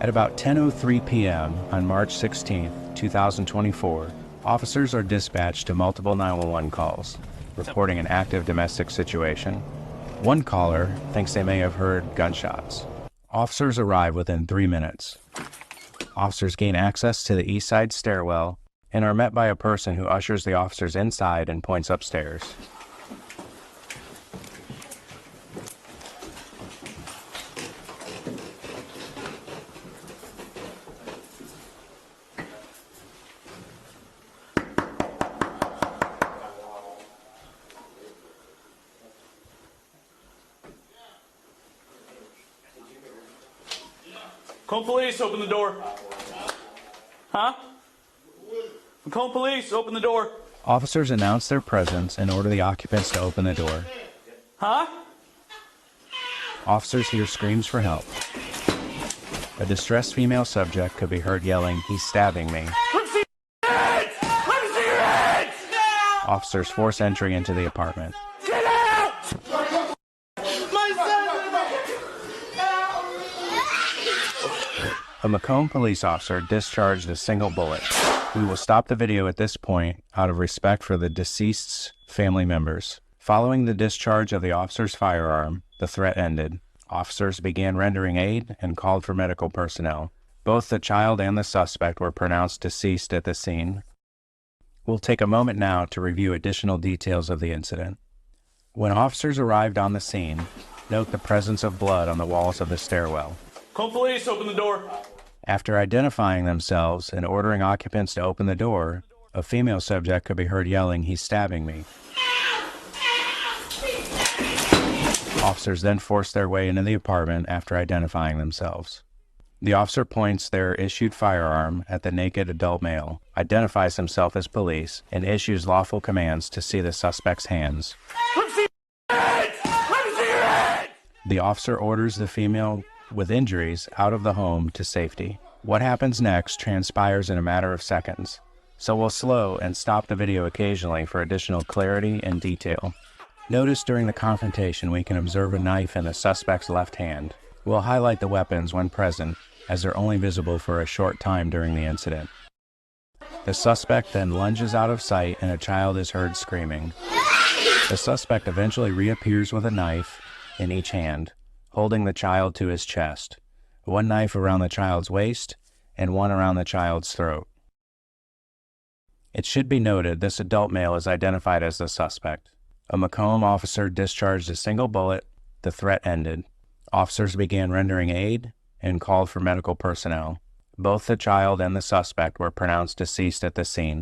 At about 10:03 p.m. on March 16, 2024, officers are dispatched to multiple 911 calls, reporting an active domestic situation. One caller thinks they may have heard gunshots. Officers arrive within 3 minutes. Officers gain access to the east side stairwell and are met by a person who ushers the officers inside and points upstairs. Macomb Police, open the door. Huh? Macomb Police, open the door. Officers announce their presence and order the occupants to open the door. Huh? Officers hear screams for help. A distressed female subject could be heard yelling, "He's stabbing me." Let me see your hands! Let me see your hands! Officers force entry into the apartment. Get out! My son! A Macomb police officer discharged a single bullet. We will stop the video at this point out of respect for the deceased's family members. Following the discharge of the officer's firearm, the threat ended. Officers began rendering aid and called for medical personnel. Both the child and the suspect were pronounced deceased at the scene. We'll take a moment now to review additional details of the incident. When officers arrived on the scene, note the presence of blood on the walls of the stairwell. Macomb Police, open the door. After identifying themselves and ordering occupants to open the door, a female subject could be heard yelling, "He's stabbing me." Officers then forced their way into the apartment after identifying themselves. The officer points their issued firearm at the naked adult male, identifies himself as police, and issues lawful commands to see the suspect's hands. Let me see your hands! Let me see your hands! The officer orders the female with injuries out of the home to safety. What happens next transpires in a matter of seconds, so we'll slow and stop the video occasionally for additional clarity and detail. Notice during the confrontation we can observe a knife in the suspect's left hand. We'll highlight the weapons when present, as they're only visible for a short time during the incident. The suspect then lunges out of sight and a child is heard screaming. The suspect eventually reappears with a knife in each hand, holding the child to his chest, one knife around the child's waist and one around the child's throat. It should be noted this adult male is identified as the suspect. A Macomb officer discharged a single bullet. The threat ended. Officers began rendering aid and called for medical personnel. Both the child and the suspect were pronounced deceased at the scene.